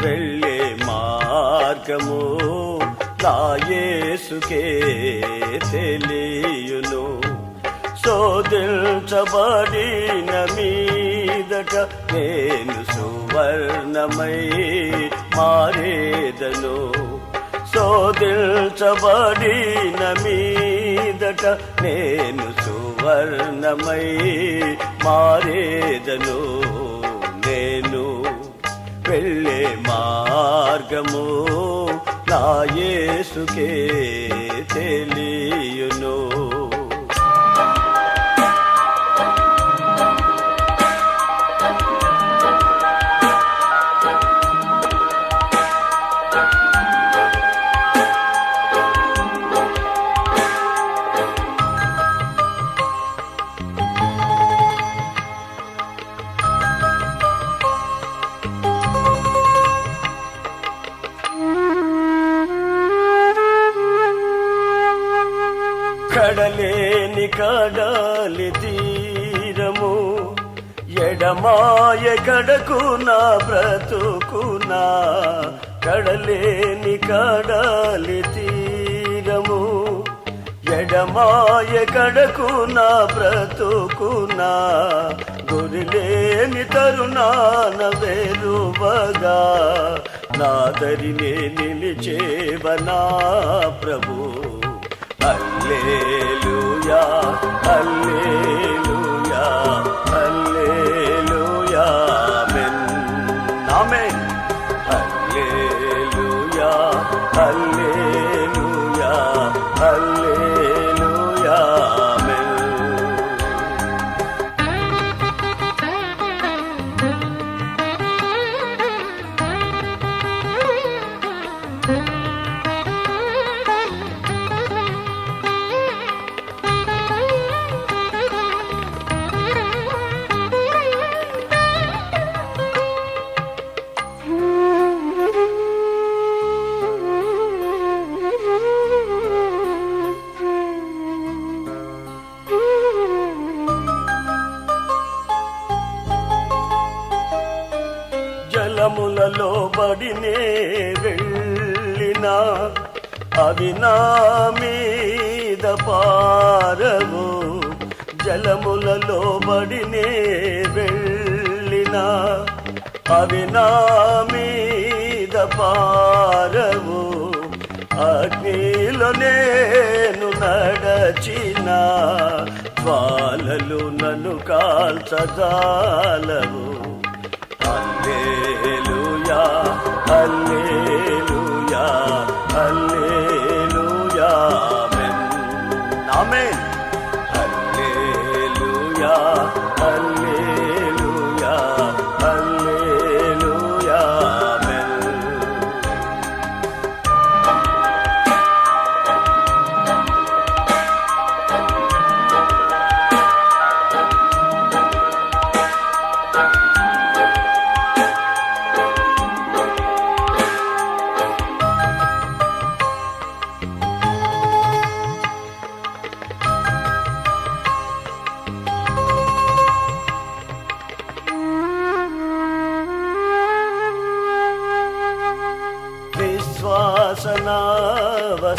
వెళ్ళే మార్గము నా యేసుకే తెలియును. శోధించబడిన మీదట నేను సువర్ణమై మారేదను. శోధించబడిన మీదట నేను సువర్ణమై మారేదను. నేను వెళ్ళే మార్గము నా యేసుకే తెలియును. కడలేని కడలి తీరము ఎడమాయ కడకు నా బ్రతుకునా. కడలేని కడలి తీరము ఎడమాయ కడకు నా బ్రతుకునా. గురిలేని తరుణాన వెరువగా నాదరినే నిలిచేవనా ప్రభు. హల్లెలూయా హల్లెలూయా హల్లెలూయా ఆమేన్ ఆమేన్. హల్లెలూయా హల్లెలూయా హల్లెలూయా ఆమేన్. జలములలో బడినే వెళ్ళినా అవి నా మీద పారవు. జలములలో బడినే వెళ్ళినా అవి నా మీద పారవు. అగ్నిలో నేను నడచిన జ్వాలలు నన్ను కాల్చజాలవు. హల్లెలూయా హల్లెలూయా హల్లెలూయా ఆమేన్ ఆమేన్. హల్లెలూయా హల్లెలూయా హల్లెలూయా ఆమేన్.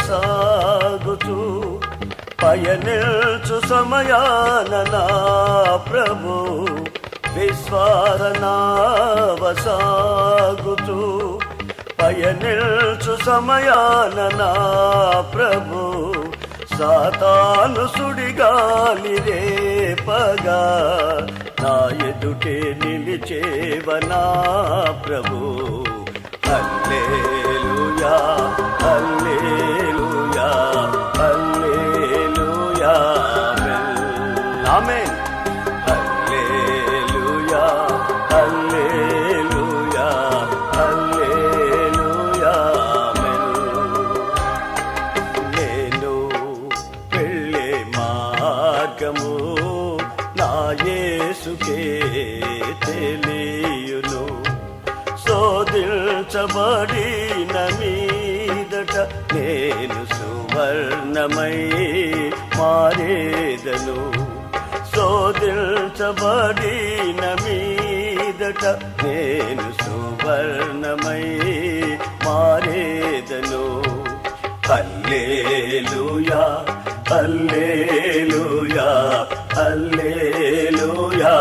విశ్వాసనావసాగుతూ పయనిల్చు సమయాన నా ప్రభు. విశ్వాసనావసాగుతూ పయనిల్చు సమయాన నా ప్రభు. సాతాను సుడిగాలి రేపగా నా ఎదుటే నిలిచేవనా ప్రభు. హల్లెలూయా హల్లెలూయా హల్లెలూయా ఆమేన్ ఆమేన్. హల్లెలూయా హల్లెలూయా హల్లెలూయా ఆమేన్. నేను వెళ్ళే మార్గము నా యేసుకే తెలియును. శోధించబడిన మీదట నేను సువర్ణమై మారేదను. శోధించబడిన మీదట నేను సువర్ణమై మారేదను. హల్లెలూయా హల్లెలూయా హల్లెలూయా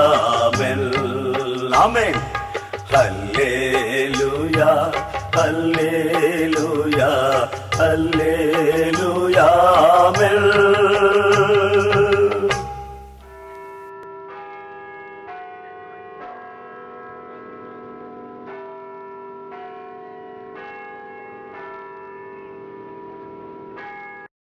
ఆమేన్ ఆమేన్. హల్లెలూయా హల్లెలూయా హల్లెలూయా